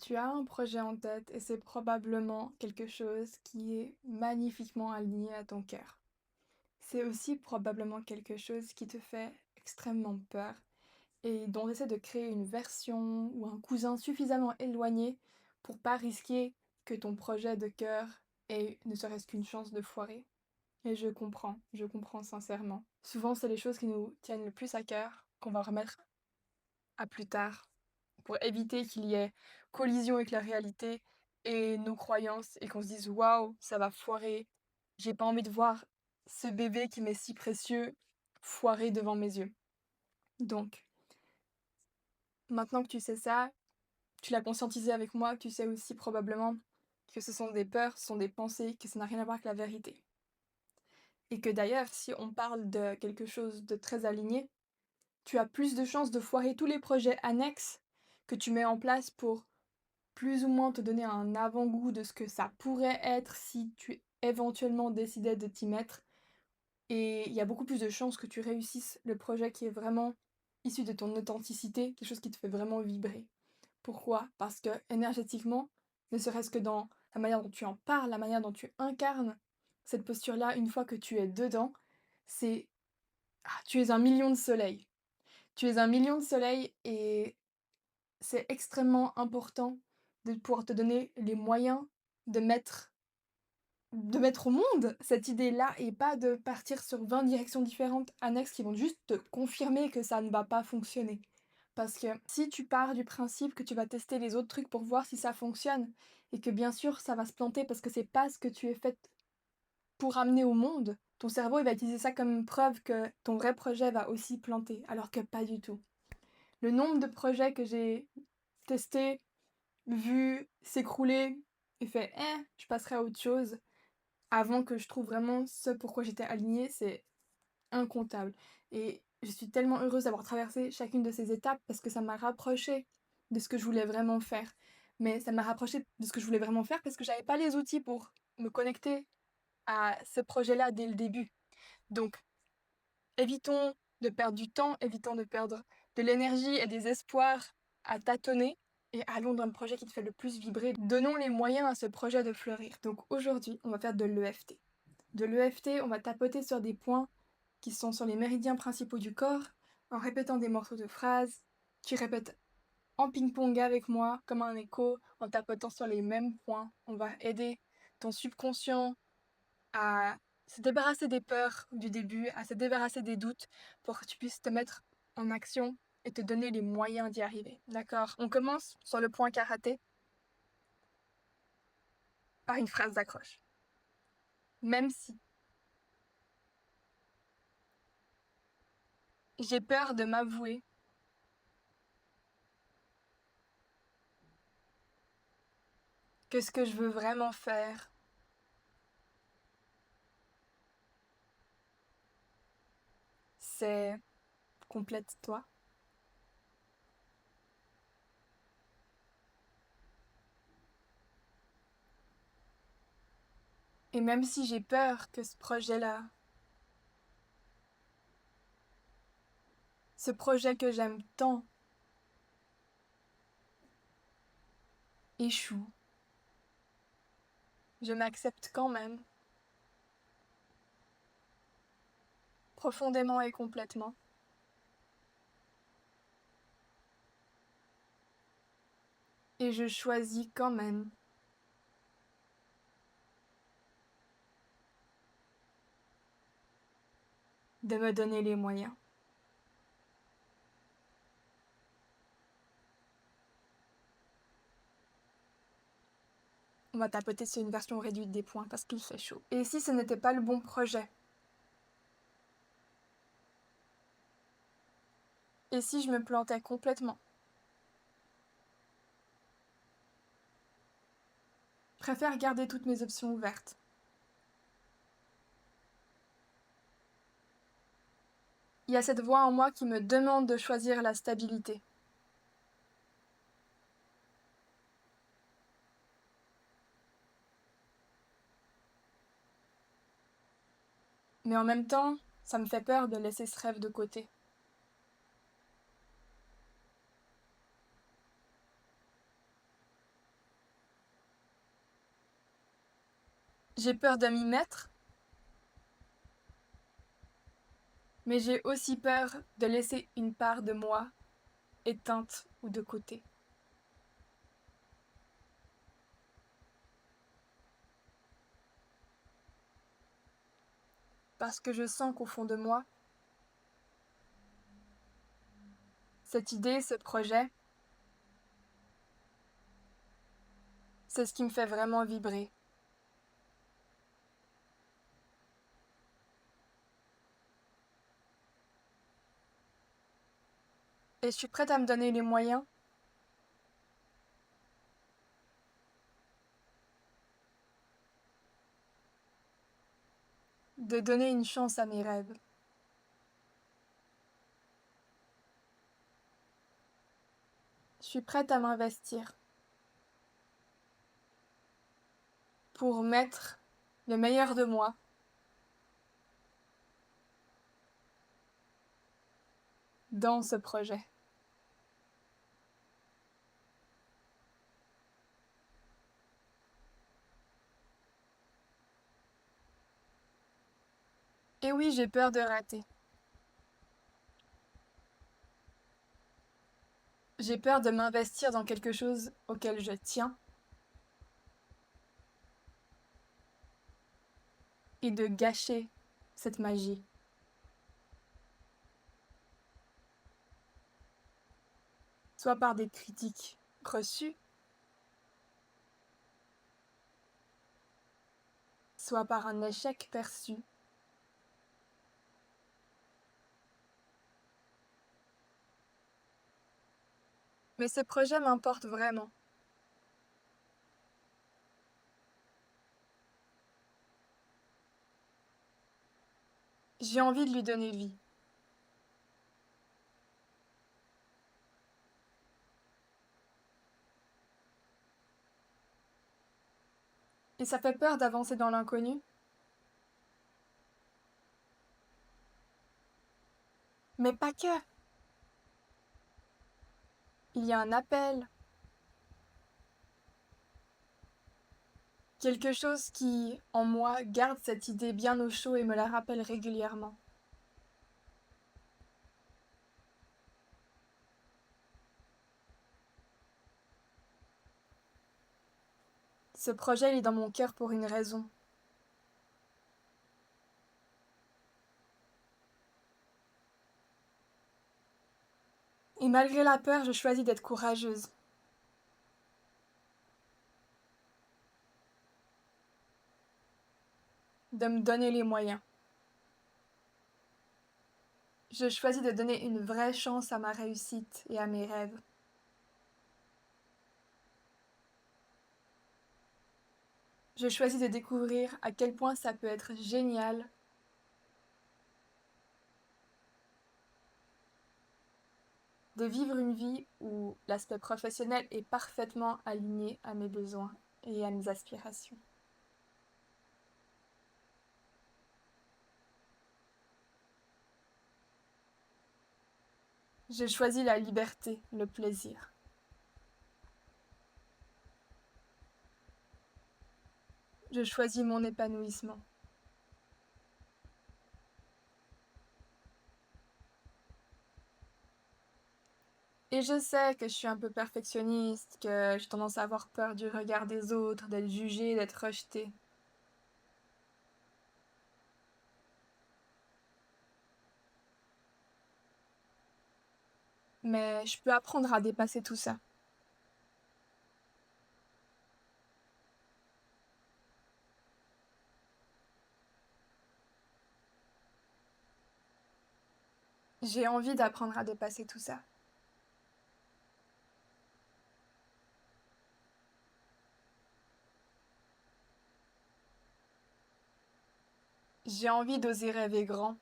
Tu as un projet en tête et c'est probablement quelque chose qui est magnifiquement aligné à ton cœur. C'est aussi probablement quelque chose qui te fait extrêmement peur et dont tu essaies de créer une version ou un cousin suffisamment éloigné pour pas risquer que ton projet de cœur ait ne serait-ce qu'une chance de foirer. Et je comprends sincèrement. Souvent, c'est les choses qui nous tiennent le plus à cœur qu'on va remettre à plus tard pour éviter qu'il y ait collision avec la réalité et nos croyances et qu'on se dise: «Waouh, ça va foirer. J'ai pas envie de voir ce bébé qui m'est si précieux foirer devant mes yeux». Donc, maintenant que tu sais ça, tu l'as conscientisé avec moi, tu sais aussi probablement que ce sont des peurs, ce sont des pensées, que ça n'a rien à voir avec la vérité. Et que d'ailleurs, si on parle de quelque chose de très aligné, tu as plus de chances de foirer tous les projets annexes que tu mets en place pour plus ou moins te donner un avant-goût de ce que ça pourrait être si tu éventuellement décidais de t'y mettre. Et il y a beaucoup plus de chances que tu réussisses le projet qui est vraiment issu de ton authenticité, quelque chose qui te fait vraiment vibrer. Pourquoi? Parce que énergétiquement, ne serait-ce que dans la manière dont tu en parles, la manière dont tu incarnes cette posture-là, une fois que tu es dedans, c'est tu es un million de soleils. Tu es un million de soleils et c'est extrêmement important de pouvoir te donner les moyens de mettre de mettre au monde cette idée-là et pas de partir sur 20 directions différentes annexes qui vont juste te confirmer que ça ne va pas fonctionner. Parce que si tu pars du principe que tu vas tester les autres trucs pour voir si ça fonctionne et que bien sûr ça va se planter parce que c'est pas ce que tu es faite pour amener au monde, ton cerveau il va utiliser ça comme preuve que ton vrai projet va aussi planter, alors que pas du tout. Le nombre de projets que j'ai testés, vu s'écrouler et fait: je passerai à autre chose», avant que je trouve vraiment ce pourquoi j'étais alignée, c'est incontable. Et je suis tellement heureuse d'avoir traversé chacune de ces étapes parce que ça m'a rapprochée de ce que je voulais vraiment faire. Mais ça m'a rapprochée de ce que je voulais vraiment faire parce que j'avais pas les outils pour me connecter à ce projet-là dès le début. Donc, évitons de perdre du temps, évitons de perdre de l'énergie et des espoirs à tâtonner et allons dans le projet qui te fait le plus vibrer. Donnons les moyens à ce projet de fleurir. Donc aujourd'hui, on va faire de l'EFT. De l'EFT, on va tapoter sur des points qui sont sur les méridiens principaux du corps en répétant des morceaux de phrases. Tu répètes en ping-pong avec moi, comme un écho, en tapotant sur les mêmes points. On va aider ton subconscient à se débarrasser des peurs du début, à se débarrasser des doutes pour que tu puisses te mettre en action et te donner les moyens d'y arriver. D'accord? On commence sur le point karaté par une phrase d'accroche. Même si j'ai peur de m'avouer que ce que je veux vraiment faire, c'est complète-toi. Et même si j'ai peur que ce projet que j'aime tant, échoue, je m'accepte quand même, profondément et complètement, et je choisis quand même de me donner les moyens. On va tapoter sur une version réduite des points parce qu'il fait chaud. Et si ce n'était pas le bon projet? Et si je me plantais complètement? Je préfère garder toutes mes options ouvertes. Il y a cette voix en moi qui me demande de choisir la stabilité. Mais en même temps, ça me fait peur de laisser ce rêve de côté. J'ai peur de m'y mettre, mais j'ai aussi peur de laisser une part de moi éteinte ou de côté. Parce que je sens qu'au fond de moi, cette idée, ce projet, c'est ce qui me fait vraiment vibrer. Et je suis prête à me donner les moyens de donner une chance à mes rêves. Je suis prête à m'investir pour mettre le meilleur de moi dans ce projet. Et oui, j'ai peur de rater. J'ai peur de m'investir dans quelque chose auquel je tiens et de gâcher cette magie. Soit par des critiques reçues, soit par un échec perçu. Mais ce projet m'importe vraiment. J'ai envie de lui donner vie. Et ça fait peur d'avancer dans l'inconnu. Mais pas que. Il y a un appel, quelque chose qui, en moi, garde cette idée bien au chaud et me la rappelle régulièrement. Ce projet il est dans mon cœur pour une raison. Et malgré la peur, je choisis d'être courageuse. De me donner les moyens. Je choisis de donner une vraie chance à ma réussite et à mes rêves. Je choisis de découvrir à quel point ça peut être génial de vivre une vie où l'aspect professionnel est parfaitement aligné à mes besoins et à mes aspirations. Je choisis la liberté, le plaisir. Je choisis mon épanouissement. Et je sais que je suis un peu perfectionniste, que j'ai tendance à avoir peur du regard des autres, d'être jugée, d'être rejetée. Mais je peux apprendre à dépasser tout ça. J'ai envie d'apprendre à dépasser tout ça. J'ai envie d'oser rêver grand,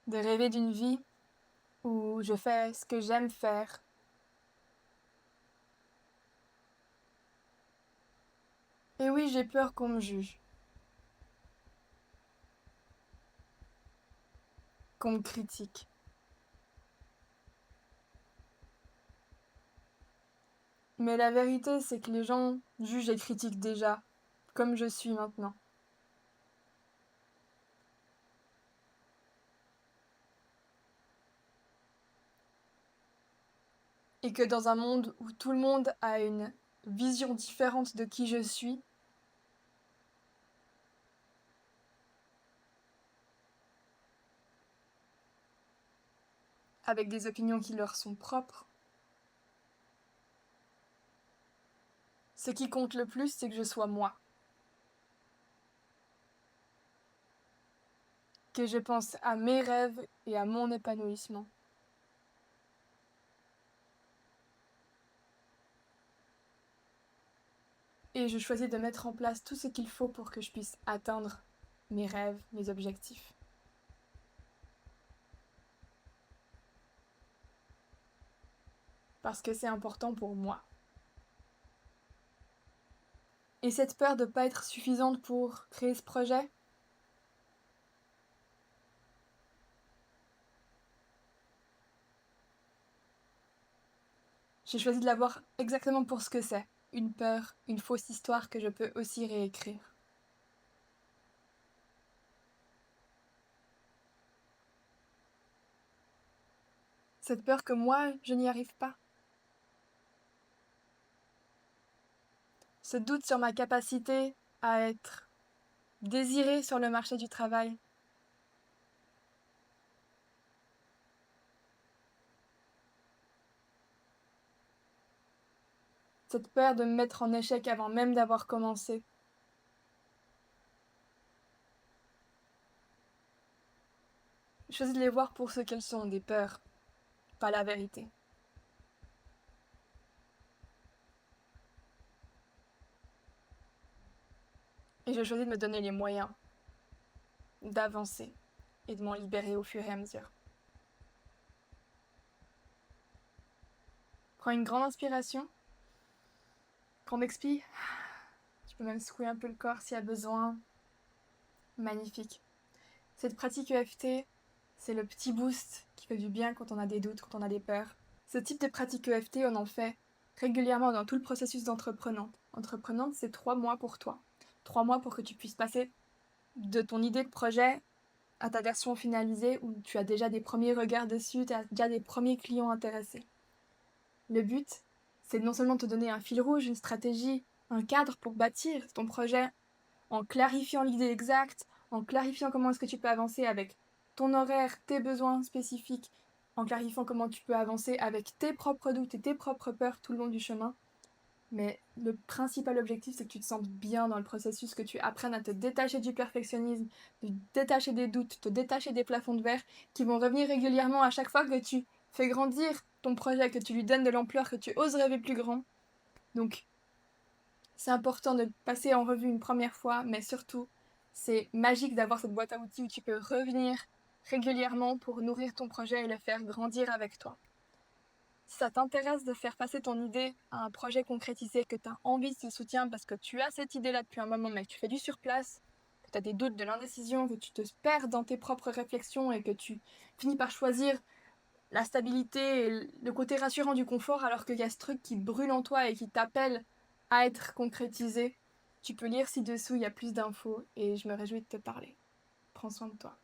de rêver d'une vie où je fais ce que j'aime faire. Et oui, j'ai peur qu'on me juge, qu'on me critique. Mais la vérité, c'est que les gens jugent et critiquent déjà, comme je suis maintenant. Et que dans un monde où tout le monde a une vision différente de qui je suis, avec des opinions qui leur sont propres, ce qui compte le plus, c'est que je sois moi. Que je pense à mes rêves et à mon épanouissement. Et je choisis de mettre en place tout ce qu'il faut pour que je puisse atteindre mes rêves, mes objectifs. Parce que c'est important pour moi. Et cette peur de ne pas être suffisante pour créer ce projet, j'ai choisi de la voir exactement pour ce que c'est. Une peur, une fausse histoire que je peux aussi réécrire. Cette peur que moi, je n'y arrive pas. Ce doute sur ma capacité à être désirée sur le marché du travail. Cette peur de me mettre en échec avant même d'avoir commencé. Je choisis de les voir pour ce qu'elles sont, des peurs, pas la vérité. Et je choisis de me donner les moyens d'avancer et de m'en libérer au fur et à mesure. Prends une grande inspiration, grande expi. Tu peux même secouer un peu le corps s'il y a besoin. Magnifique. Cette pratique EFT, c'est le petit boost qui fait du bien quand on a des doutes, quand on a des peurs. Ce type de pratique EFT, on en fait régulièrement dans tout le processus d'entreprenante. Entreprenante, c'est 3 mois pour toi. 3 mois pour que tu puisses passer de ton idée de projet à ta version finalisée où tu as déjà des premiers regards dessus, tu as déjà des premiers clients intéressés. Le but, c'est non seulement de te donner un fil rouge, une stratégie, un cadre pour bâtir ton projet en clarifiant l'idée exacte, en clarifiant comment est-ce que tu peux avancer avec ton horaire, tes besoins spécifiques, en clarifiant comment tu peux avancer avec tes propres doutes et tes propres peurs tout le long du chemin. Mais le principal objectif, c'est que tu te sentes bien dans le processus, que tu apprennes à te détacher du perfectionnisme, te détacher des doutes, te détacher des plafonds de verre qui vont revenir régulièrement à chaque fois que tu fais grandir ton projet, que tu lui donnes de l'ampleur, que tu oses rêver plus grand. Donc, c'est important de passer en revue une première fois, mais surtout, c'est magique d'avoir cette boîte à outils où tu peux revenir régulièrement pour nourrir ton projet et le faire grandir avec toi. Si ça t'intéresse de faire passer ton idée à un projet concrétisé, que tu as envie de ce soutien parce que tu as cette idée-là depuis un moment, mais que tu fais du surplace, que tu as des doutes, de l'indécision, que tu te perds dans tes propres réflexions et que tu finis par choisir la stabilité et le côté rassurant du confort alors qu'il y a ce truc qui brûle en toi et qui t'appelle à être concrétisé, tu peux lire ci-dessous, il y a plus d'infos et je me réjouis de te parler. Prends soin de toi.